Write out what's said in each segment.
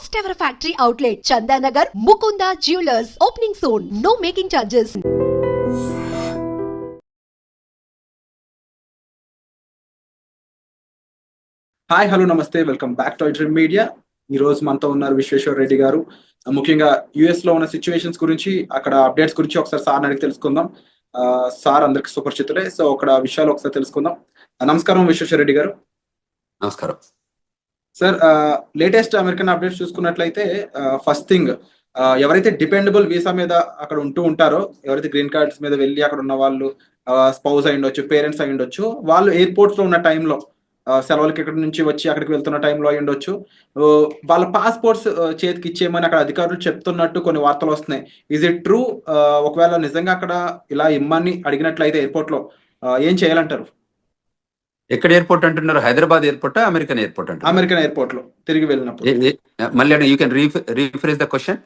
First ever factory outlet, Chandanagar, Mukunda Jewelers. Opening soon. No making charges. Hi hello namaste, welcome back to iDream Media. ఈ రోజు మనతో ఉన్నారు విశ్వేశ్వర రెడ్డి గారు. ముఖ్యంగా US లో ఉన్న సిచ్యువేషన్స్ గురించి, అక్కడ అప్డేట్స్ గురించి ఒకసారి సార్ అడిగి తెలుసుకుందాం. సార్ అందరికి సుపరిచితులే, సో అక్కడ విషయాలు ఒకసారి తెలుసుకుందాం. నమస్కారం విశ్వేశ్వర రెడ్డి గారు. నమస్కారం సార్. లేటెస్ట్ అమెరికన్ అప్డేట్స్ చూసుకున్నట్లయితే ఫస్ట్ థింగ్, ఎవరైతే డిపెండబుల్ వీసా మీద అక్కడ ఉంటూ ఉంటారో, ఎవరైతే గ్రీన్ కార్డ్స్ మీద వెళ్ళి అక్కడ ఉన్న వాళ్ళు స్పౌజ్ అయి ఉండొచ్చు, పేరెంట్స్ అయి ఉండొచ్చు, వాళ్ళు ఎయిర్పోర్ట్స్ లో ఉన్న టైంలో సెలవులకి ఇక్కడ నుంచి వచ్చి అక్కడికి వెళ్తున్న టైంలో అయి ఉండొచ్చు, వాళ్ళ పాస్పోర్ట్స్ చేతికి ఇచ్చేయమని అక్కడ అధికారులు చెప్తున్నట్టు కొన్ని వార్తలు వస్తున్నాయి. Is it true? ఒకవేళ నిజంగా అక్కడ ఇలా ఇమ్మని అడిగినట్లయితే ఎయిర్పోర్ట్ లో ఏం చేయాలంటారు? ఎక్కడ ఎయిర్పోర్ట్ అంటున్నారు? హైదరాబాద్ ఎయిర్పోర్ట్, అమెరికన్ ఎయిర్పోర్ట్ అంటారు? అమెరికన్ ఎయిర్పోర్ట్ లో తిరిగి వెళ్ళినప్పుడు. మళ్ళీ you can rephrase the question.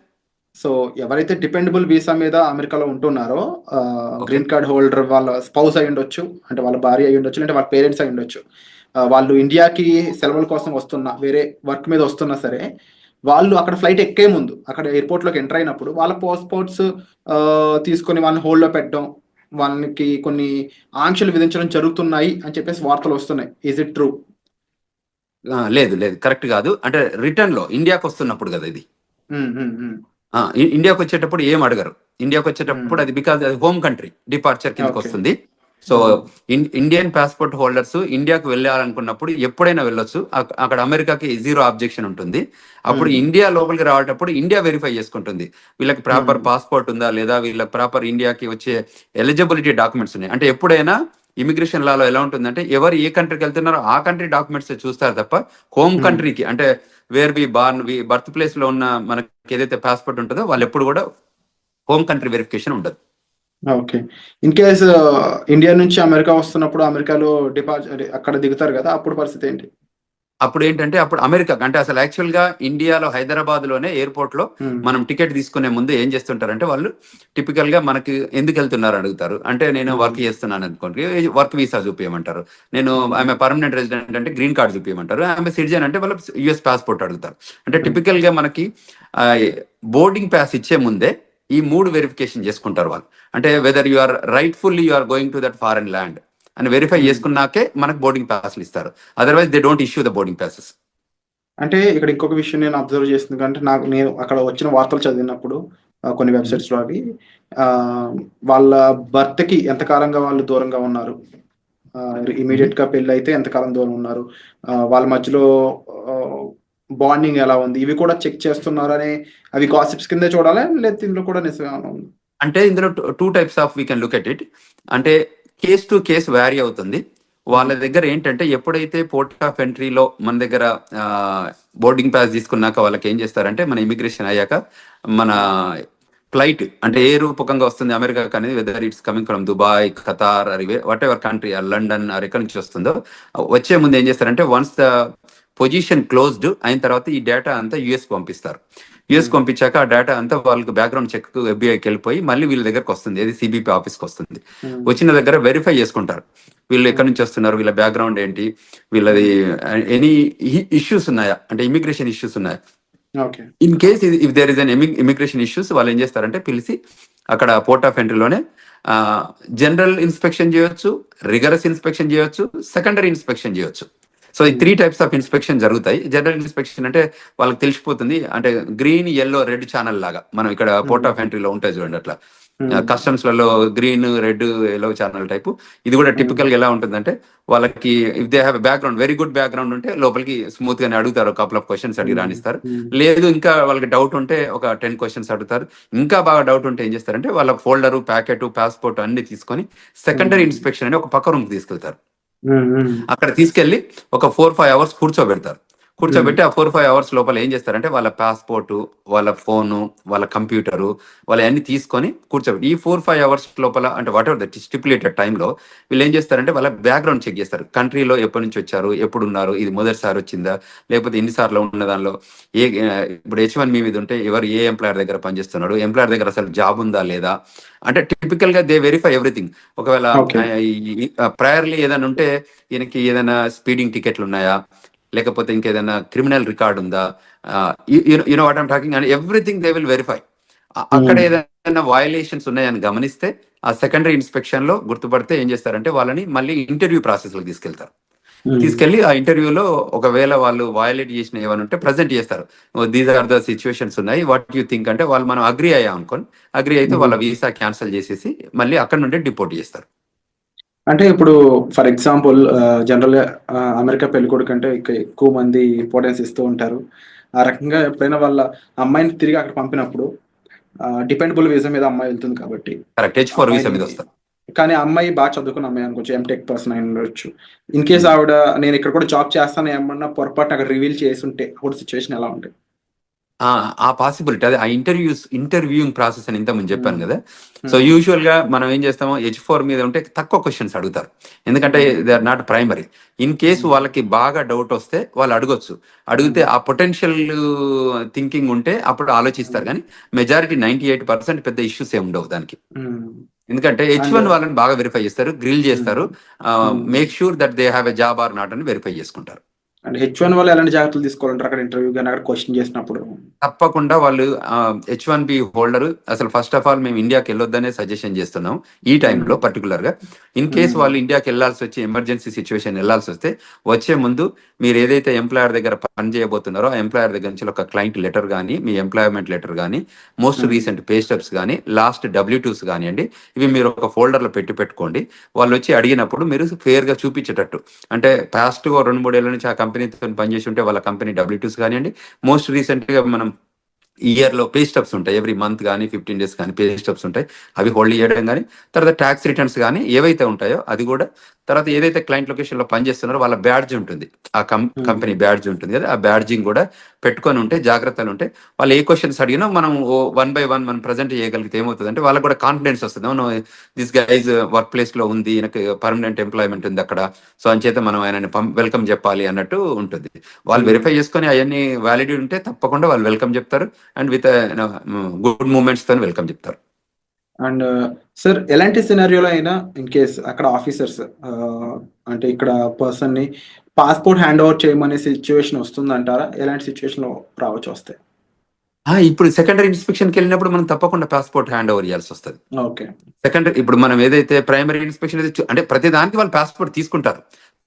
So ఎవరైతే డిపెండబుల్ వీసా మీద అమెరికాలో ఉంటున్నారో, గ్రీన్ కార్డ్ హోల్డర్, వాళ్ళ స్పౌస్ అయి ఉండొచ్చు, అంటే వాళ్ళ భార్య అయి ఉండొచ్చు, అంటే వాళ్ళ పేరెంట్స్ అయి ఉండొచ్చు, వాళ్ళు ఇండియాకి సెలవుల కోసం వస్తున్నా, వేరే వర్క్ మీద వస్తున్నా సరే, వాళ్ళు అక్కడ ఫ్లైట్ ఎక్కే ముందు అక్కడ ఎయిర్పోర్ట్లోకి ఎంటర్ అయినప్పుడు వాళ్ళ పాస్పోర్ట్స్ తీసుకొని వాళ్ళని హోల్డ్లో పెట్టడం, వాళ్ళకి కొన్ని ఆంక్షలు విధించడం జరుగుతున్నాయి అని చెప్పేసి వార్తలు వస్తున్నాయి. Is it true? లేదు లేదు, కరెక్ట్ కాదు. అంటే రిటర్న్ లో ఇండియాకి వస్తున్నప్పుడు కదా ఇది. ఇండియాకి వచ్చేటప్పుడు ఏం అడగరు. ఇండియాకి వచ్చేటప్పుడు అది బికాజ్ అది హోమ్ కంట్రీ డిపార్చర్ కిందకి వస్తుంది. సో ఇండియన్ పాస్పోర్ట్ హోల్డర్స్ ఇండియాకి వెళ్ళాలనుకున్నప్పుడు ఎప్పుడైనా వెళ్ళొచ్చు. అక్కడ అమెరికాకి జీరో ఆబ్జెక్షన్ ఉంటుంది. అప్పుడు ఇండియా లోపలికి రావటప్పుడు ఇండియా వెరిఫై చేసుకుంటుంది వీళ్ళకి ప్రాపర్ పాస్పోర్ట్ ఉందా లేదా, వీళ్ళకి ప్రాపర్ ఇండియాకి వచ్చే ఎలిజిబిలిటీ డాక్యుమెంట్స్ ఉన్నాయి. అంటే ఎప్పుడైనా ఇమిగ్రేషన్ లాలో ఎలా ఉంటుందంటే, ఎవరు ఏ కంట్రీకి వెళ్తున్నారో ఆ కంట్రీ డాక్యుమెంట్స్ చూస్తారు తప్ప హోమ్ కంట్రీకి, అంటే వేర్ వి బర్త్ ప్లేస్ లో ఉన్న మనకి ఏదైతే పాస్పోర్ట్ ఉంటుందో వాళ్ళు ఎప్పుడు కూడా హోమ్ కంట్రీ వెరిఫికేషన్ ఉండదు. ఓకే. ఇన్ కేస్ ఇండియా నుంచి అమెరికా వస్తున్నప్పుడు అమెరికాలో అక్కడ దిగుతారు కదా, అప్పుడు పరిస్థితి ఏంటి? అప్పుడు ఏంటంటే, అప్పుడు అమెరికా అంటే అసలు యాక్చువల్ గా ఇండియాలో హైదరాబాద్ లోనే ఎయిర్పోర్ట్ లో మనం టికెట్ తీసుకునే ముందు ఏం చేస్తుంటారంటే, వాళ్ళు టిపికల్ గా మనకి ఎందుకు వెళ్తున్నారు అడుగుతారు. అంటే నేను వర్క్ చేస్తున్నాను అనుకోండి, వర్క్ వీసా చూపించమంటారు. నేను ఆమె పర్మనెంట్ రెసిడెంట్ అంటే గ్రీన్ కార్డ్ చూపించమంటారు. ఆమె సిటిజన్ అంటే వాళ్ళు యుఎస్ పాస్పోర్ట్ అడుగుతారు. అంటే టిపికల్ గా మనకి బోర్డింగ్ పాస్ ఇచ్చే ముందే ఈ 3 వెరిఫికేషన్ చేసుకుంటారు వాళ్ళు. అంటే whether you are rightfully you are going to that foreign land అని వెరిఫై చేసుకున్నాకే మనకు బోర్డింగ్ పాస్లు ఇస్తారు. Otherwise they don't issue the boarding passes. అంటే ఇక్కడ ఇంకొక విషయం నేను అబ్జర్వ్ చేస్తుంది అంటే, నేను అక్కడ వచ్చిన వార్తలు చదివినప్పుడు కొన్ని వెబ్సైట్స్ లో అవి వాళ్ళ భర్తకి కి ఎంతకాలంగా వాళ్ళు దూరంగా ఉన్నారు, ఇమీడియట్ గా పెళ్లి అయితే ఎంతకాలం దూరం ఉన్నారు, వాళ్ళ మధ్యలో బాండింగ్ ఎలా ఉంది, ఇవి కూడా చెక్ చేస్తున్నారు అని, అవి గాసిప్స్ కింద చూడాలి లేదా ఇందులో కూడా నిజంగా ఉంది? అంటే ఇందులో 2 types of we can look at it. అంటే కేస్ టు కేస్ వ్యారీ అవుతుంది. వాళ్ళ దగ్గర ఏంటంటే, ఎప్పుడైతే పోర్ట్ ఆఫ్ ఎంట్రీలో మన దగ్గర బోర్డింగ్ పాస్ తీసుకున్నాక వాళ్ళకి ఏం చేస్తారంటే, మన ఇమిగ్రేషన్ అయ్యాక మన ఫ్లైట్ అంటే ఏ రూపకంగా వస్తుంది అమెరికా అనేది, whether it's coming from Dubai, Qatar, what ever country, London ఎక్కడి నుంచి వస్తుందో, వచ్చే ముందు ఏం చేస్తారంటే, వన్స్ ద పొజిషన్ క్లోజ్డ్ అయిన తర్వాత ఈ డేటా అంతా యుఎస్ పంపిస్తారు. యుఎస్ పంపించాక ఆ డేటా అంతా వాళ్ళకి బ్యాక్గ్రౌండ్ చెక్ ఎఫ్బిఐకి వెళ్ళిపోయి మళ్ళీ వీళ్ళ దగ్గరకు వస్తుంది, ఏది సిబిపి ఆఫీస్కి వస్తుంది. వచ్చిన దగ్గర వెరిఫై చేసుకుంటారు వీళ్ళు ఎక్కడి నుంచి వస్తున్నారు, వీళ్ళ బ్యాక్గ్రౌండ్ ఏంటి, వీళ్ళది ఎనీ ఇష్యూస్ ఉన్నాయా, అంటే ఇమిగ్రేషన్ ఇష్యూస్ ఉన్నాయా. In case if there is an immigration issues, వాళ్ళు ఏం చేస్తారంటే పిలిచి అక్కడ పోర్ట్ ఆఫ్ ఎంట్రీలోనే జనరల్ ఇన్స్పెక్షన్ చేయొచ్చు, రిగరస్ ఇన్స్పెక్షన్ చేయొచ్చు, సెకండరీ ఇన్స్పెక్షన్ చేయొచ్చు. సో ఈ 3 టైప్స్ ఆఫ్ ఇన్స్పెక్షన్ జరుగుతాయి. జనరల్ ఇన్స్పెక్షన్ అంటే వాళ్ళకి తెలిసిపోతుంది, అంటే గ్రీన్, ఎల్లో, రెడ్ ఛానల్ లాగా మనం ఇక్కడ పోర్ట్ ఆఫ్ ఎంట్రీలో ఉంటాయి చూడండి, అట్లా కస్టమ్స్ లలో green, red, yellow channel type. ఇది కూడా టిపికల్ గా ఎలా ఉంటుందంటే, వాళ్ళకి if they have background, very good background ఉంటే లోపలికి స్మూత్ గానే అడుగుతారు, కపుల్ ఆఫ్ క్వశ్చన్స్ అడిగి రాణిస్తారు. లేదు ఇంకా వాళ్ళకి డౌట్ ఉంటే ఒక 10 క్వశ్చన్స్ అడుగుతారు. ఇంకా బాగా డౌట్ ఉంటే ఏం చేస్తారంటే, వాళ్ళ ఫోల్డరు, ప్యాకెట్, పాస్పోర్ట్ అన్ని తీసుకొని సెకండరీ ఇన్స్పెక్షన్ అని ఒక పక్క రూమ్ తీసుకెళ్తారు. అక్కడ తీసుకెళ్లి ఒక 4-5 అవర్స్ కూర్చోబెడతారు. కూర్చోబెట్టి ఆ 4-5 అవర్స్ లోపల ఏం చేస్తారంటే, వాళ్ళ పాస్పోర్టు, వాళ్ళ ఫోను, వాళ్ళ కంప్యూటరు, వాళ్ళ అన్ని తీసుకొని కూర్చోబెట్టి ఈ 4-5 అవర్స్ లోపల, అంటే వాట్ ఎవర్ దట్ స్టిపులేటెడ్ టైంలో వీళ్ళు ఏం చేస్తారంటే వాళ్ళ బ్యాక్గ్రౌండ్ చెక్ చేస్తారు. కంట్రీలో ఎప్పటి నుంచి వచ్చారు, ఎప్పుడు ఉన్నారు, ఇది మొదటిసారి వచ్చిందా లేకపోతే ఎన్నిసార్లు ఉన్న దానిలో ఇప్పుడు H1B మీద ఉంటే ఎవరు ఏ ఎంప్లాయర్ దగ్గర పనిచేస్తున్నాడు, ఎంప్లాయర్ దగ్గర అసలు జాబ్ ఉందా లేదా, అంటే టిపికల్ గా దే వెరిఫై ఎవ్రీథింగ్. ఒకవేళ ప్రయర్లీ ఏదైనా ఉంటే ఈయనకి ఏదైనా స్పీడింగ్ టికెట్లు ఉన్నాయా, లేకపోతే ఇంకేదైనా క్రిమినల్ రికార్డ్ ఉందా, you know what I'm talking, and everything they will verify. అక్కడ ఏదైనా వయలేషన్స్ ఉన్నాయని గమనిస్తే ఆ సెకండరీ ఇన్స్పెక్షన్ లో గుర్తుపడితే ఏం చేస్తారంటే వాళ్ళని మళ్ళీ ఇంటర్వ్యూ ప్రాసెస్ లో తీసుకెళ్తారు. తీసుకెళ్లి ఆ ఇంటర్వ్యూలో ఒకవేళ వాళ్ళు వయలేట్ చేసిన ఏమైనా ఉంటే ప్రజెంట్ చేస్తారు. దీస్ ఆర్ ద సిచ్యువేషన్స్ ఉన్నాయి, వాట్ యూ థింక్ అంటే వాళ్ళు మనం అగ్రి అయ్యాం అనుకోని, అగ్రి అయితే వాళ్ళ వీసా క్యాన్సిల్ చేసేసి మళ్ళీ అక్కడ నుండి డిపోర్ట్ చేస్తారు. అంటే ఇప్పుడు ఫర్ ఎగ్జాంపుల్ జనరల్ గా అమెరికా పెళ్ళికొడుకు అంటే ఎక్కువ మంది ఇంపార్టెన్స్ ఇస్తూ ఉంటారు. ఆ రకంగా ఎప్పుడైనా వాళ్ళ అమ్మాయిని తిరిగి అక్కడ పంపినప్పుడు డిపెండబుల్ వీసా మీద అమ్మాయి వెళ్తుంది కాబట్టి కరెక్ట్, H4 వీసా మీద వస్తారు. కానీ అమ్మాయి బాగా చదువుకున్న అమ్మాయి అనుకోవచ్చు, ఎంటెక్ పర్సన్ అయి ఉండొచ్చు. ఇన్ కేస్ ఆవిడ నేను ఇక్కడ కూడా జాబ్ చేస్తాను ఏమన్నా పొరపాటు అక్కడ రివీల్ చేసి ఉంటే అప్పుడు సిచ్యువేషన్ ఎలా ఉంటుంది? ఆ పాసిబిలిటీ, అదే ఆ ఇంటర్వ్యూయింగ్ ప్రాసెస్ అని ఇంతకుముందు చెప్పాను కదా. సో యూజువల్ గా మనం ఏం చేస్తామో H4 మీద ఉంటే తక్కువ క్వశ్చన్స్ అడుగుతారు, ఎందుకంటే they are not primary. In case వాళ్ళకి బాగా డౌట్ వస్తే వాళ్ళు అడగొచ్చు, అడిగితే ఆ పొటెన్షియల్ థింకింగ్ ఉంటే అప్పుడు ఆలోచిస్తారు. కానీ మెజారిటీ 98% పెద్ద ఇష్యూస్ ఏమి ఉండవు దానికి, ఎందుకంటే H1 వాళ్ళని బాగా వెరిఫై చేస్తారు, గ్రిల్ చేస్తారు, make sure that they have a job or not అని వెరిఫై చేసుకుంటారు. అంటే H1 వాళ్ళు ఎలాంటి జాగ్రత్తలు తీసుకోవాలంటారు అక్కడ ఇంటర్వ్యూ కానీ అక్కడ క్వశ్చన్ చేసినప్పుడు? తప్పకుండా వాళ్ళు H1B హోల్డర్ అసలు ఫస్ట్ ఆఫ్ ఆల్ మేము ఇండియాకి వెళ్ళొద్దనే సజెషన్ చేస్తున్నాం ఈ టైంలో పర్టికులర్ గా. ఇన్ కేసు వాళ్ళు ఇండియాకి వెళ్ళాల్సి వచ్చి ఎమర్జెన్సీ సిచ్యువేషన్ వెళ్ళాల్సి వస్తే వచ్చే ముందు మీరు ఏదైతే ఎంప్లాయర్ దగ్గర పని చేయబోతున్నారో ఆ ఎంప్లాయర్ దగ్గర నుంచి ఒక క్లయింట్ లెటర్ కానీ, మీ ఎంప్లాయ్మెంట్ లెటర్ కానీ, మోస్ట్ రీసెంట్ పే స్టెప్స్ కానీ, లాస్ట్ W2s కానివ్వండి, ఇవి మీరు ఒక ఫోల్డర్ లో పెట్టుకోండి. వాళ్ళు వచ్చి అడిగినప్పుడు మీరు ఫేర్ గా చూపించేటట్టు, అంటే పాస్ట్ 2-3 ఏళ్ల నుంచి ఆ కంపెనీతో పనిచేసి ఉంటే వాళ్ళ కంపెనీ W2s కానివ్వండి, మోస్ట్ రీసెంట్ గా మనం ఇయర్ లో పే స్టబ్స్ ఉంటాయి, ఎవ్రీ మంత్ కానీ 15 days కానీ పే స్టబ్స్ ఉంటాయి, అవి హోల్డ్ చేయడం కానీ, తర్వాత ట్యాక్స్ రిటర్న్స్ కానీ ఏవైతే ఉంటాయో అది కూడా, తర్వాత ఏదైతే క్లయింట్ లొకేషన్ లో పనిచేస్తున్నారో వాళ్ళ బ్యాడ్జ్ ఉంటుంది, ఆ కంపెనీ బ్యాడ్జ్ ఉంటుంది కదా, ఆ బ్యాడ్జింగ్ కూడా పెట్టుకొని ఉంటే జాగ్రత్తలు ఉంటే వాళ్ళు ఏ క్వశ్చన్స్ అడిగినా మనం 1 by 1 మనం ప్రజెంట్ చేయగలిగితే ఏమవుతుంది అంటే వాళ్ళకి కూడా కాన్ఫిడెన్స్ వస్తుంది. దిస్ గైజ్ వర్క్ ప్లేస్ లో ఉంది, ఈయనకి పర్మనెంట్ ఎంప్లాయ్మెంట్ ఉంది అక్కడ, సో అంచేత మనం ఆయనని వెల్కమ్ చెప్పాలి అన్నట్టు ఉంటుంది. వాళ్ళు వెరిఫై చేసుకొని అవన్నీ వ్యాలిడిటీ ఉంటే తప్పకుండా వాళ్ళు వెల్కమ్ చెప్తారు, అండ్ విత్ గుడ్ మూమెంట్స్ తో వెల్కమ్ చెప్తారు. అండ్ సార్ ఎలాంటి సినారియోలో అయినా ఇన్ కేస్ అక్కడ ఆఫీసర్స్ అంటే ఇక్కడ పర్సన్ ని పాస్పోర్ట్ హ్యాండ్ ఓవర్ చేయమనే సిచ్యువేషన్ వస్తుందంటారా? ఎలాంటి సిచ్యువేషన్ లో రావచ్చు వస్తే? ఇప్పుడు సెకండరీ ఇన్స్పెక్షన్కి వెళ్ళినప్పుడు మనం తప్పకుండా పాస్పోర్ట్ హ్యాండ్ ఓవర్ చేయాల్సి వస్తుంది. ఓకే. సెకండరీ ఇప్పుడు మనం ఏదైతే ప్రైమరీ ఇన్స్పెక్షన్ అంటే ప్రతి దానికి వాళ్ళు పాస్పోర్ట్ తీసుకుంటారు,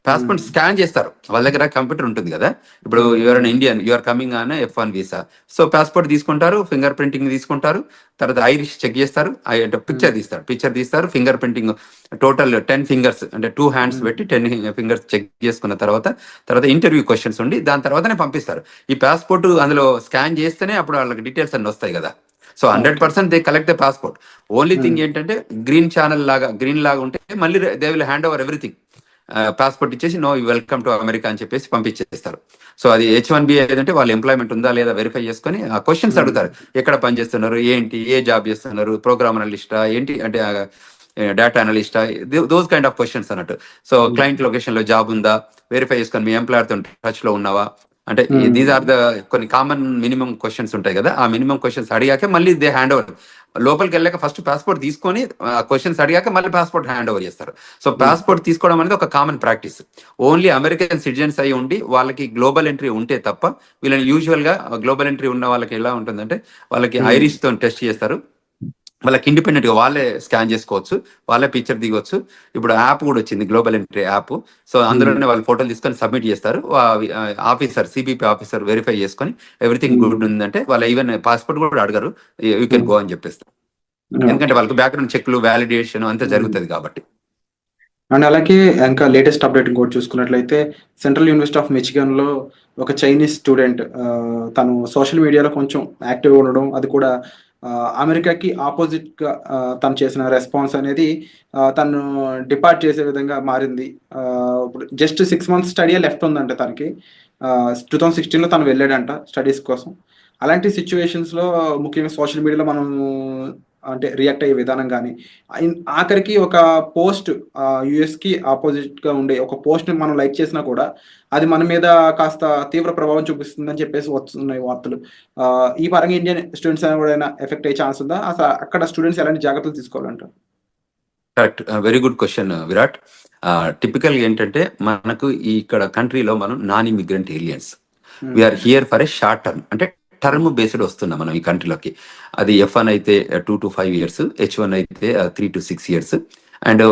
పాస్పోర్ట్ స్కాన్ చేస్తారు, వాళ్ళ దగ్గర కంప్యూటర్ ఉంటుంది కదా. ఇప్పుడు you're an Indian, you're coming on F1 visa, so passport తీసుకుంటారు, ఫింగర్ ప్రింటింగ్ తీసుకుంటారు, తర్వాత ఐరిష్ చెక్ చేస్తారు, పిక్చర్ తీస్తారు, ఫింగర్ ప్రింటింగ్ టోటల్ 10 fingers అంటే 2 hands పెట్టి 10 fingers చెక్ చేసుకున్న తర్వాత ఇంటర్వ్యూ క్వశ్చన్స్ ఉండి దాని తర్వాతనే పంపిస్తారు. ఈ పాస్పోర్ట్ అందులో స్కాన్ చేస్తేనే అప్పుడు వాళ్ళకి డీటెయిల్స్ అన్ని వస్తాయి కదా. So 100% they collect the passport. Only thing ఏంటంటే గ్రీన్ లాగా ఉంటే మళ్ళీ they will hand over everything, passport ఇచ్చేసి నో వెల్కమ్ టు అమెరికా అని చెప్పేసి పంపించేస్తారు. సో అది H1B ఏదంటే వాళ్ళ ఎంప్లాయ్మెంట్ ఉందా లేదా వెరిఫై చేసుకొని ఆ క్వశ్చన్స్ అడుగుతారు, ఎక్కడ పని చేస్తున్నారు, ఏంటి, ఏ జాబ్ చేస్తున్నారు, ప్రోగ్రామ్ అనలిస్టా ఏంటి అంటే డేటా అనలిస్టా, దోస్ కైండ్ ఆఫ్ క్వశ్చన్స్ అన్నట్టు. సో క్లయింట్ లొకేషన్ లో జాబ్ ఉందా వెరిఫై చేసుకొని, మీ ఎంప్లాయర్ తో టచ్ లో ఉన్నావా, అంటే దీస్ ఆర్ ద కొన్ని కామన్ మినిమం క్వశ్చన్స్ ఉంటాయి కదా. ఆ మినిమం క్వశ్చన్స్ అడిగాక మళ్ళీ దే హ్యాండ్ ఓవర్, లోపలికి వెళ్ళాక ఫస్ట్ పాస్పోర్ట్ తీసుకొని క్వశ్చన్స్ అడిగాక మళ్ళీ పాస్పోర్ట్ హ్యాండ్ ఓవర్ చేస్తారు. సో పాస్పోర్ట్ తీసుకోవడం అనేది ఒక common practice. Only American citizens అయి ఉండి వాళ్ళకి గ్లోబల్ ఎంట్రీ ఉంటే తప్ప, వీళ్ళని యూజువల్ గా గ్లోబల్ ఎంట్రీ ఉన్న వాళ్ళకి ఎలా ఉంటుందంటే వాళ్ళకి ఐరిష్ తో టెస్ట్ చేస్తారు, వాళ్ళకి ఇండిపెండెంట్ గా వాళ్ళే స్కాన్ చేసుకోవచ్చు, వాళ్ళే పిక్చర్ దిగొచ్చు. ఇప్పుడు యాప్ కూడా వచ్చింది, గ్లోబల్ ఎంట్రీ యాప్. సో అందులోనే వాళ్ళు ఫోటోలు తీసుకొని సబ్మిట్ చేస్తారు, ఆఫీసర్ సిబిపి ఆఫీసర్ వెరిఫై చేసుకొని ఎవ్రీథింగ్ గుడ్ ఉందంటే వాళ్ళు ఈవెన్ పాస్పోర్ట్ కూడా అడగరు, యూ కెన్ గో అని చెప్పేస్తారు, ఎందుకంటే వాళ్ళకి బ్యాక్గ్రౌండ్ చెక్లు వ్యాలిడేషన్ అంతా జరుగుతుంది కాబట్టి. అండ్ అలాగే ఇంకా లేటెస్ట్ అప్డేట్ ఇంకోటి చూసుకున్నట్లయితే సెంట్రల్ యూనివర్సిటీ ఆఫ్ మిచిగన్ లో ఒక చైనీస్ స్టూడెంట్ తను సోషల్ మీడియాలో కొంచెం యాక్టివ్గా ఉండడం, అది కూడా అమెరికాకి ఆపోజిట్ గా తను చేసిన రెస్పాన్స్ అనేది తను డిపార్ట్ చేసే విధంగా మారింది. ఇప్పుడు జస్ట్ 6 months స్టడీ లెఫ్ట్ ఉందంట తనకి. 2016లో తను వెళ్ళాడంట స్టడీస్ కోసం. అలాంటి సిచ్యువేషన్స్లో ముఖ్యంగా సోషల్ మీడియాలో మనం అంటే రియాక్ట్ అయ్యే విధానం కానీ, ఆఖరికి ఒక పోస్ట్ యుఎస్కి ఆపోజిట్గా ఉండే ఒక పోస్ట్ని మనం లైక్ చేసినా కూడా అది మన మీద కాస్త తీవ్ర ప్రభావం చూపిస్తుందని చెప్పేసి వస్తున్నాయి వార్తలు. ఈ పరంగా ఇండియన్ స్టూడెంట్స్ ఎవరైనా ఎఫెక్ట్ అయ్యే ఛాన్స్ ఉందా? అసలు అక్కడ స్టూడెంట్స్ ఎలాంటి జాగ్రత్తలు తీసుకోవాలంటారు? Correct, very good question Virat. Typical ఏంటంటే మనకు ఈ ఇక్కడ కంట్రీలో మనం non immigrant aliens, we are here for a short term, అంటే టర్మ్ బేస్డ్ వస్తున్నాం మనం ఈ కంట్రీలోకి. అది F1 అయితే 2 to 5 years, H1 అయితే 3 to 6 years, and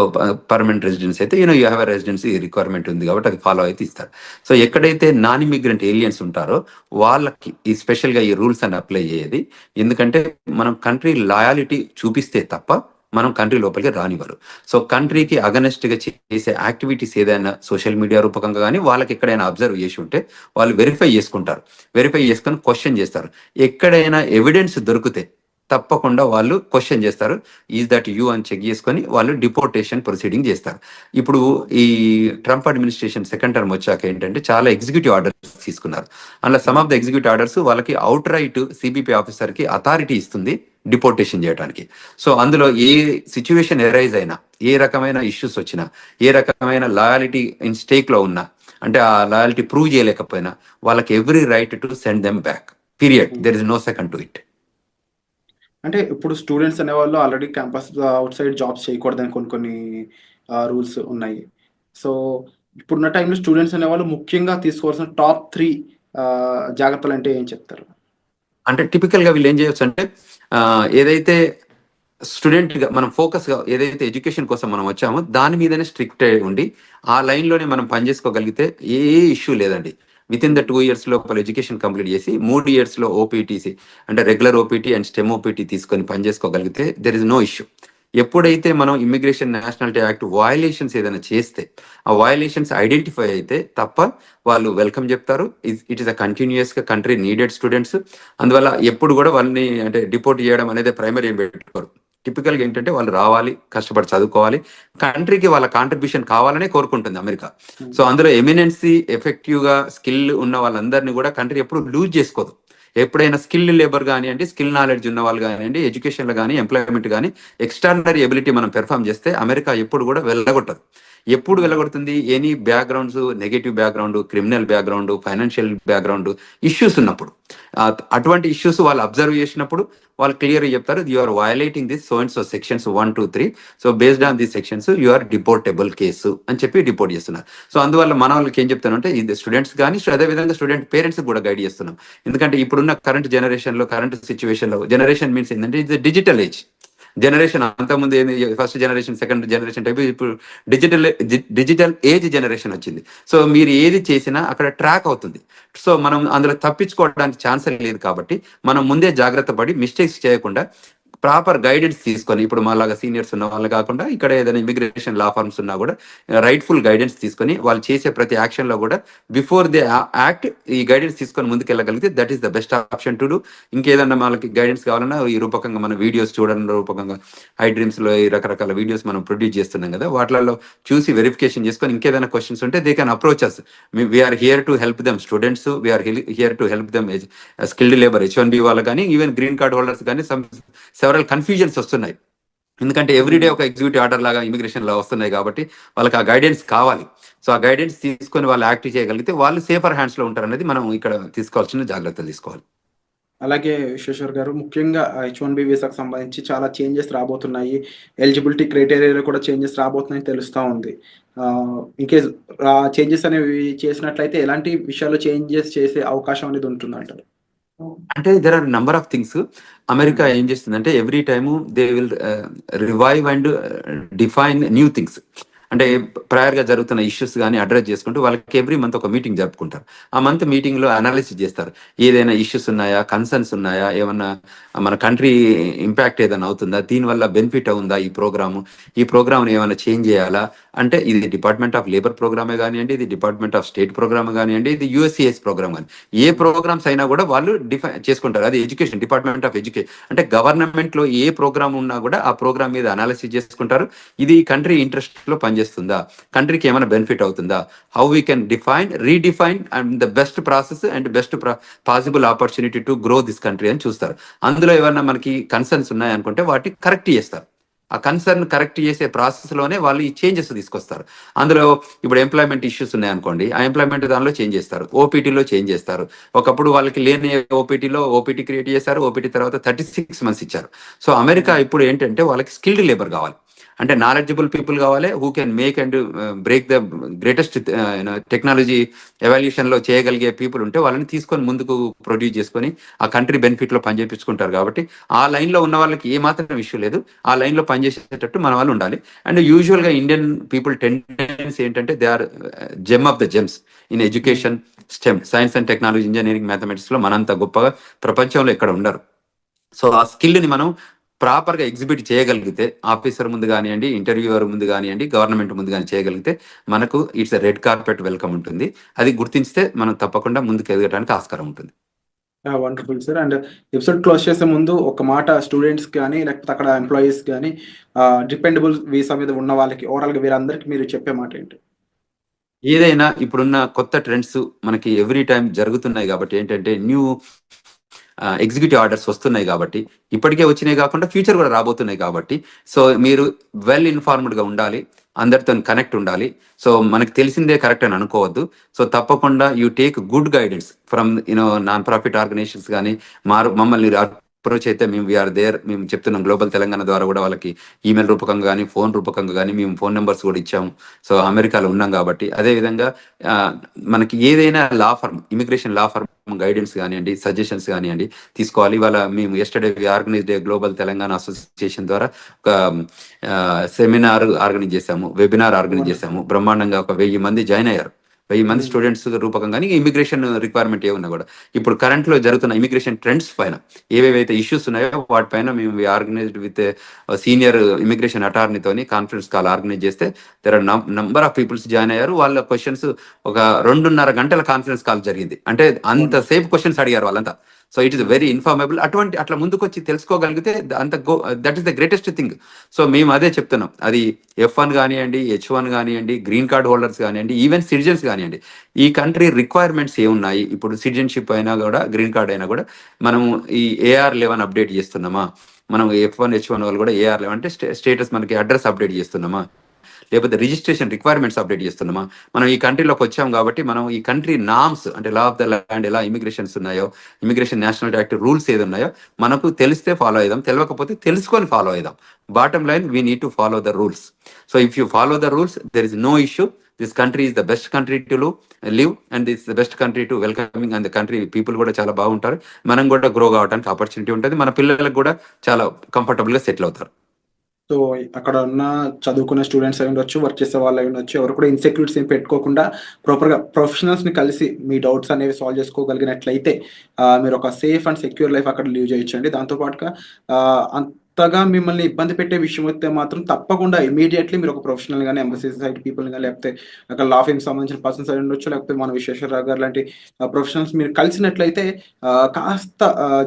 permanent residence అయితే you have a residency requirement ఉంది కాబట్టి అది ఫాలో అయితే ఇస్తారు. సో ఎక్కడైతే నాన్ ఇమిగ్రెంట్ ఏలియన్స్ ఉంటారో వాళ్ళకి ఈ స్పెషల్గా ఈ రూల్స్ అని అప్లై అయ్యేది. ఎందుకంటే మనం కంట్రీ లాయాలిటీ చూపిస్తే తప్ప మనం కంట్రీ లోపలికి రానివ్వరు. సో కంట్రీకి అగనెస్ట్ గా చేసే యాక్టివిటీస్ ఏదైనా సోషల్ మీడియా రూపకంగా కానీ వాళ్ళకి ఎక్కడైనా అబ్జర్వ్ చేసి ఉంటే వాళ్ళు వెరిఫై చేసుకుంటారు, వెరిఫై చేసుకొని క్వశ్చన్ చేస్తారు. ఎక్కడైనా ఎవిడెన్స్ దొరికితే తప్పకుండా వాళ్ళు క్వశ్చన్ చేస్తారు, ఈజ్ దట్ యూ అని చెక్ చేసుకొని వాళ్ళు డిపోర్టేషన్ ప్రొసీడింగ్ చేస్తారు. ఇప్పుడు ఈ ట్రంప్ అడ్మినిస్ట్రేషన్ సెకండ్ టర్మ్ వచ్చాక ఏంటంటే చాలా ఎగ్జిక్యూటివ్ ఆర్డర్స్ తీసుకున్నారు. అందులో some of the executive orders వాళ్ళకి అవుట్ రైట్ సిబిపి ఆఫీసర్ కి అథారిటీ ఇస్తుంది డిపోర్టేషన్ చేయడానికి. సో అందులో ఏ సిచ్యువేషన్ ఎరైజ్ అయినా, ఏ రకమైన ఇష్యూస్ వచ్చినా, ఏ రకమైన లాయాలిటీ ఇన్ స్టేక్ లో ఉన్నా, అంటే ఆ లాయాలిటీ ప్రూవ్ చేయలేకపోయినా వాళ్ళకి every right to send them back, period. There is no second to it. అంటే ఇప్పుడు స్టూడెంట్స్ అనేవాళ్ళు already campus outside jobs చేయకూడదని కొన్ని రూల్స్ ఉన్నాయి. సో ఇప్పుడున్న టైంలో స్టూడెంట్స్ అనేవాళ్ళు ముఖ్యంగా తీసుకోవాల్సిన టాప్ 3 జాగ్రత్తలు అంటే ఏం చెప్తారు? అంటే టిపికల్ గా వీళ్ళు ఏం చేయొచ్చు అంటే ఏదైతే స్టూడెంట్ గా మనం ఫోకస్ గా ఏదైతే ఎడ్యుకేషన్ కోసం మనం వచ్చామో దాని మీదనే స్ట్రిక్ట్ ఉండి ఆ లైన్ లోనే మనం పనిచేసుకోగలిగితే ఏ ఇష్యూ లేదండి. విత్ ఇన్ ద 2 years లోపల ఎడ్యుకేషన్ కంప్లీట్ చేసి 3 years లో ఓపీటీసీ అంటే regular OPT and stem OPT తీసుకొని పనిచేసుకోగలిగితే దెర్ ఇస్ నో ఇష్యూ. ఎప్పుడైతే మనం ఇమిగ్రేషన్ నేషనాలిటీ యాక్ట్ వయలేషన్స్ ఏదైనా చేస్తే ఆ వయలేషన్స్ ఐడెంటిఫై అయితే తప్ప వాళ్ళు వెల్కమ్ చెప్తారు. ఇట్ ఈస్ అ కంటిన్యూస్ గా కంట్రీ నీడెడ్ స్టూడెంట్స్. అందువల్ల ఎప్పుడు కూడా వాళ్ళని అంటే డిపోర్ట్ చేయడం అనేది ప్రైమరీ ఏం పెట్టుకోరు. టిపికల్ గా ఏంటంటే వాళ్ళు రావాలి, కష్టపడి చదువుకోవాలి, కంట్రీకి వాళ్ళ కాంట్రిబ్యూషన్ కావాలనే కోరుకుంటుంది అమెరికా. సో అందులో ఎమినెన్సీ ఎఫెక్టివ్ గా స్కిల్ ఉన్న వాళ్ళందరినీ కూడా కంట్రీ ఎప్పుడు లూజ్ చేసుకోదు. ఎప్పుడైనా స్కిల్ లేబర్ కానివ్వండి, స్కిల్ నాలెడ్జ్ ఉన్న వాళ్ళు కానివ్వండి, ఎడ్యుకేషన్లో కానీ ఎంప్లాయ్మెంట్ కానీ ఎక్స్ట్రాడినరీ ఎబిలిటీ మనం పెర్ఫామ్ చేస్తే అమెరికా ఎప్పుడు కూడా వెళ్ళగొట్టదు. ఎప్పుడు వెళ్ళగొడుతుంది? Any backgrounds, negative background, criminal background, financial background issues ఉన్నప్పుడు, అటువంటి ఇష్యూస్ వాళ్ళు అబ్జర్వ్ చేసినప్పుడు వాళ్ళు క్లియర్గా చెప్తారు, you are violating this so and so sections 1, 2, 3, so based on this sections you are deportable case అని చెప్పి డిపోర్ట్ చేస్తున్నారు. సో అందువల్ల మన వాళ్ళకి ఏం చెప్తానంటే ఇది స్టూడెంట్స్ కానీ అదేవిధంగా స్టూడెంట్ పేరెంట్స్ కూడా గైడ్ చేస్తున్నాం. ఎందుకంటే ఇప్పుడున్న కరెంట్ జనరేషన్ లో, కరెంట్ సిచ్యువేషన్ లో, జనరేషన్ మీన్స్ ఏంటంటే ఇది డిజిటల్ ఏజ్ జనరేషన్. అంతకుముందు ఏంది first generation, second generation type, ఇప్పుడు డిజిటల్ ఏజ్ జనరేషన్ వచ్చింది. సో మీరు ఏది చేసినా అక్కడ ట్రాక్ అవుతుంది. సో మనం అందులో తప్పించుకోవడానికి ఛాన్స్ లేదు. కాబట్టి మనం ముందే జాగ్రత్త పడి మిస్టేక్స్ చేయకుండా ప్రాపర్ గైడెన్స్ తీసుకొని, ఇప్పుడు మాలాగా సీనియర్స్ ఉన్న వాళ్ళు కాకుండా ఇక్కడ ఏదైనా ఇమిగ్రేషన్ లా ఫార్మ్స్ ఉన్నా కూడా రైట్ఫుల్ గైడెన్స్ తీసుకొని వాళ్ళు చేసే ప్రతి యాక్షన్ లో కూడా బిఫోర్ దే యాక్ట్ ఈ గైడెన్స్ తీసుకొని ముందుకెళ్ళగలిగితే that is the best option to do. ఇంకేదన్నా వాళ్ళకి గైడెన్స్ కావాలన్నా ఈ రూపకంగా మనం వీడియోస్ చూడడం రూపకంగా ఐ డ్రీమ్స్ లో ఈ రకరకాల వీడియోస్ మనం ప్రొడ్యూస్ చేస్తున్నాం కదా, వాటిలలో చూసి వెరిఫికేషన్ చేసుకొని ఇంకేదైనా క్వశ్చన్స్ ఉంటే they can approach us. We're here to help them students, we're here to help them skilled labour H1B వాళ్ళు కానీ, ఈవెన్ గ్రీన్ కార్డ్ హోల్డర్స్ కానీ సెవరల్ కన్ఫ్యూజన్స్ వస్తున్నాయి. ఎందుకంటే ఎవ్రీడే ఒక ఎగ్జిక్యూటివ్ ఆర్డర్ లాగా ఇమిగ్రేషన్ లా వస్తున్నాయి కాబట్టి వాళ్ళకి ఆ గైడెన్స్ కావాలి. సో ఆ గైడెన్స్ తీసుకొని వాళ్ళు యాక్ట్ చేయగలిగితే వాళ్ళు సేఫర్ హ్యాండ్స్ లో ఉంటారు అనేది మనం ఇక్కడ తీసుకోవాల్సిన జాగ్రత్తలు తీసుకోవాలి. అలాగే విశ్వేశ్వర్ గారు, ముఖ్యంగా H1B వీసాకు సంబంధించి చాలా చేంజెస్ రాబోతున్నాయి. ఎలిజిబిలిటీ క్రైటీరియాలో కూడా చేంజెస్ రాబోతున్నాయని తెలుస్తూ ఉంది. ఇన్కేస్ చేంజెస్ అనేవి చేసినట్లయితే ఎలాంటి విషయాల్లో చేంజెస్ చేసే అవకాశం అనేది ఉంటుందంటారు? అంటే there are number of things. America ఏం చేస్తుందంటే every time they will revive and define new things. అంటే ప్రయర్ గా జరుగుతున్న ఇష్యూస్ కానీ అడ్రస్ చేసుకుంటూ వాళ్ళకి ఎవ్రీ మంత్ ఒక మీటింగ్ జరుపుకుంటారు. ఆ మంత్ మీటింగ్ లో అనాలిసిస్ చేస్తారు, ఏదైనా ఇష్యూస్ ఉన్నాయా, కన్సర్న్స్ ఉన్నాయా, ఏమన్నా మన కంట్రీ ఇంపాక్ట్ ఏదైనా అవుతుందా, దీనివల్ల బెనిఫిట్ ఉందా ఈ ప్రోగ్రామ్ ఏమైనా చేంజ్ చేయాలా. అంటే ఇది డిపార్ట్మెంట్ ఆఫ్ లేబర్ ప్రోగ్రామే కానివ్వండి, ఇది డిపార్ట్మెంట్ ఆఫ్ స్టేట్ ప్రోగ్రామ్ కానివ్వండి, ఇది USCIS ప్రోగ్రామ్ కానీ, ఏ ప్రోగ్రామ్స్ అయినా కూడా వాళ్ళు డిఫైన్ చేసుకుంటారు. అది ఎడ్యుకేషన్, డిపార్ట్మెంట్ ఆఫ్ ఎడ్యుకేషన్ అంటే గవర్నమెంట్ లో ఏ ప్రోగ్రామ్ ఉన్నా కూడా ఆ ప్రోగ్రామ్ మీద అనాలిసిస్ చేసుకుంటారు. ఇది కంట్రీ ఇంట్రెస్ట్ లో పనిచేస్తుందా, కంట్రీకి ఏమైనా బెనిఫిట్ అవుతుందా, how we can define, redefine and the best process and best possible opportunity to grow this country అని చూస్తారు. అందులో ఏమన్నా మనకి కన్సర్న్స్ ఉన్నాయనుకుంటే వాటిని కరెక్ట్ చేస్తారు. ఆ కన్సర్న్ కరెక్ట్ చేసే ప్రాసెస్ లోనే వాళ్ళు ఈ చేంజెస్ తీసుకొస్తారు. అందులో ఇప్పుడు ఎంప్లాయ్మెంట్ ఇష్యూస్ ఉన్నాయనుకోండి, ఆ ఎంప్లాయ్మెంట్ దానిలో చేంజ్ చేస్తారు, ఓపీటీలో చేంజ్ చేస్తారు. ఒకప్పుడు వాళ్ళకి లేని ఓపీటీలో ఓపీటీ క్రియేట్ చేశారు, ఓపీటీ తర్వాత 36 months ఇచ్చారు. సో అమెరికా ఇప్పుడు ఏంటంటే వాళ్ళకి స్కిల్డ్ లేబర్ కావాలి. అంటే నాలెడ్జబుల్ పీపుల్ కావాలి, who can make and break the greatest technology evolution లో చేయగలిగే పీపుల్ ఉంటే వాళ్ళని తీసుకొని ముందుకు ప్రొడ్యూస్ చేసుకొని ఆ కంట్రీ బెనిఫిట్ లో పనిచేపించుకుంటారు. కాబట్టి ఆ లైన్ లో ఉన్న వాళ్ళకి ఏ మాత్రం ఇష్యూ లేదు, ఆ లైన్ లో పనిచేసేటట్టు మన వాళ్ళు ఉండాలి. అండ్ యూజువల్ గా ఇండియన్ పీపుల్ టెండెన్సీ ఏంటంటే they are gem of the gems in education, STEM, science and technology, engineering, mathematics లో మనంత గొప్పగా ప్రపంచంలో ఎక్కడ ఉండరు. సో ఆ స్కిల్ ని మనం ప్రాపర్ గా ఎగ్జిబిట్ చేయగలిగితే, ఆఫీసర్ ముందు కానివ్వండి, ఇంటర్వ్యూవర్ ముందు కానివ్వండి, గవర్నమెంట్ ముందు కానీ చేయగలిగితే మనకు ఇట్స్ రెడ్ కార్పెట్ వెల్కమ్ ఉంటుంది. అది గుర్తించితే మనం తప్పకుండా ముందుకు ఎదగడానికి ఆస్కారం ఉంటుంది. Wonderful sir. And episode close చేసే ముందు ఒక మాట స్టూడెంట్స్ కానీ లేకపోతే అక్కడ ఎంప్లాయీస్ కానీ డిపెండబుల్ వీసా మీద ఉన్న వాళ్ళకి ఓవరాల్ గా వీరందరికీ మీరు చెప్పే మాట ఏంటి? ఏదైనా ఇప్పుడున్న కొత్త ట్రెండ్స్ మనకి ఎవ్రీ టైం జరుగుతున్నాయి కాబట్టి ఏంటంటే న్యూ ఎగ్జిక్యూటివ్ ఆర్డర్స్ వస్తున్నాయి కాబట్టి, ఇప్పటికే వచ్చినాయి కాకుండా ఫ్యూచర్ కూడా రాబోతున్నాయి కాబట్టి, సో మీరు వెల్ ఇన్ఫార్మ్డ్ గా ఉండాలి, అందరితో కనెక్ట్ ఉండాలి. సో మనకు తెలిసిందే కరెక్ట్ అని అనుకోవద్దు. సో తప్పకుండా you take good guidance from non profit organizations కానీ మమ్మల్ని అప్రోచ్ అయితే మేము వీఆర్ దేర్. మేము చెప్తున్నాం గ్లోబల్ తెలంగాణ ద్వారా కూడా వాళ్ళకి ఈమెయిల్ రూపకంగా కానీ ఫోన్ రూపకంగా కానీ మేము ఫోన్ నెంబర్స్ కూడా ఇచ్చాము. సో అమెరికాలో ఉన్నాం కాబట్టి అదేవిధంగా మనకి ఏదైనా law firm, immigration law firm guidance కానివ్వండి, సజెషన్స్ కానివ్వండి తీసుకోవాలి. ఇవాళ మేము yesterday organized global Telangana association ద్వారా ఒక సెమినార్ ఆర్గనైజ్ చేశాము, వెబినార్ ఆర్గనైజ్ చేశాము. బ్రహ్మాండంగా ఒక 1000 మంది జాయిన్ అయ్యారు. 1000 మంది స్టూడెంట్స్ రూపకంగా ఇమిగ్రేషన్ రిక్వైర్మెంట్ ఏమున్నా కూడా ఇప్పుడు కరెంట్ లో జరుగుతున్న ఇమిగ్రేషన్ ట్రెండ్స్ పైన ఏవేవైతే ఇష్యూస్ ఉన్నాయో వాటిపైన మేము ఆర్గనైజ్డ్ విత్ సీనియర్ ఇమిగ్రేషన్ అటార్నీతోని కాన్ఫరెన్స్ కాల్ ఆర్గనైజ్ చేస్తే there are number of peoples join అయ్యారు. వాళ్ళ క్వశ్చన్స్ ఒక 2.5 గంటల కాన్ఫరెన్స్ కాల్ జరిగింది. అంటే అంతసేపు క్వశ్చన్స్ అడిగారు వాళ్ళంతా. So it is very informable. అట్లా ముందుకు వచ్చి తెలుసుకోగలిగితే అంత that is the greatest thing. So మేము అదే చెప్తున్నాం. అది F1 కానివ్వండి, H1 కానివ్వండి, గ్రీన్ కార్డ్ హోల్డర్స్ కానివ్వండి, ఈవెన్ సిటిజన్స్ కానివ్వండి, ఈ కంట్రీ రిక్వైర్మెంట్స్ ఏమున్నాయి, ఇప్పుడు సిటిజన్షిప్ అయినా కూడా గ్రీన్ కార్డ్ అయినా కూడా మనం ఈ AR11 అప్డేట్ చేస్తున్నామా, మనం F1 H1 వాళ్ళు కూడా AR11 అంటే స్టేటస్ మనకి అడ్రస్ అప్డేట్ చేస్తున్నామా, లేకపోతే రిజిస్ట్రేషన్ రిక్వైర్మెంట్స్ అప్డేట్ చేస్తున్నామా. మనం ఈ కంట్రీలోకి వచ్చాం కాబట్టి మనం ఈ కంట్రీ నామ్స్ అంటే లా ఆఫ్ ద ల్యాండ్ ఎలా ఇమిగ్రేషన్స్ ఉన్నాయో, ఇమిగ్రేషన్ నేషనల్ యాక్ట్ రూల్స్ ఏది ఉన్నాయో మనకు తెలిస్తే ఫాలో అయిదాం, తెలియకపోతే తెలుసుకొని ఫాలో అయిదాం. Bottom line we need to follow the rules. So if you follow the rules there is no issue. This country is the best country to live and this the best country to welcoming. And the country people కూడా చాలా బాగుంటారు. మనం కూడా grow కావడానికి opportunity ఉంటుంది. మన పిల్లలకు కూడా చాలా కంఫర్టబుల్ గా సెటిల్ అవుతారు. సో అక్కడ ఉన్న చదువుకున్న స్టూడెంట్స్ అయి ఉండొచ్చు, వర్క్ చేసే వాళ్ళు అయి ఉండొచ్చు, ఎవరు కూడా ఇన్సెక్యూరిటీస్ ఏం పెట్టుకోకుండా ప్రాపర్గా ప్రొఫెషనల్స్ని కలిసి మీ డౌట్స్ అనేవి సాల్వ్ చేసుకోగలిగినట్లయితే మీరు ఒక సేఫ్ అండ్ సెక్యూర్ లైఫ్ అక్కడ లీవ్ చేయొచ్చండి. దాంతోపాటుగా అంతగా మిమ్మల్ని ఇబ్బంది పెట్టే విషయం అయితే మాత్రం తప్పకుండా ఇమీడియట్లీ మీరు ఒక ప్రొఫెషనల్ కానీ ఎంబసీ సైడ్ పీపుల్ కానీ లేకపోతే అక్కడ లా ఫీమ్ సంబంధించిన పర్సన్స్ అయి ఉండొచ్చు, లేకపోతే మన విశ్వేశ్వరరావు గారు లాంటి ప్రొఫెషనల్స్ మీరు కలిసినట్లయితే కాస్త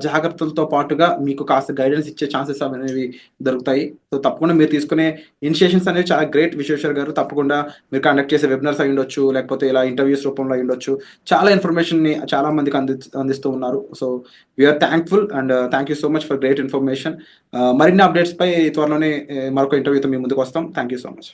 జాగ్రత్తలతో పాటుగా మీకు కాస్త గైడెన్స్ ఇచ్చే ఛాన్సెస్ అనేవి దొరుకుతాయి. సో తప్పకుండా మీరు తీసుకునే ఇనిషియేషన్స్ అనేవి చాలా గ్రేట్ విశ్వేశ్వర్ గారు. తప్పకుండా మీరు కండక్ట్ చేసే వెబినార్స్ అయి ఉండొచ్చు, లేకపోతే ఇలా ఇంటర్వ్యూస్ రూపంలో అయి ఉండొచ్చు, చాలా ఇన్ఫర్మేషన్ని చాలా మందికి అందిస్తూ ఉన్నారు. So we're thankful and thank you so much for great information. మరిన్ని అప్డేట్స్ పై త్వరలోనే మరొక ఇంటర్వ్యూతో మీ ముందుకు వస్తాం. Thank you so much.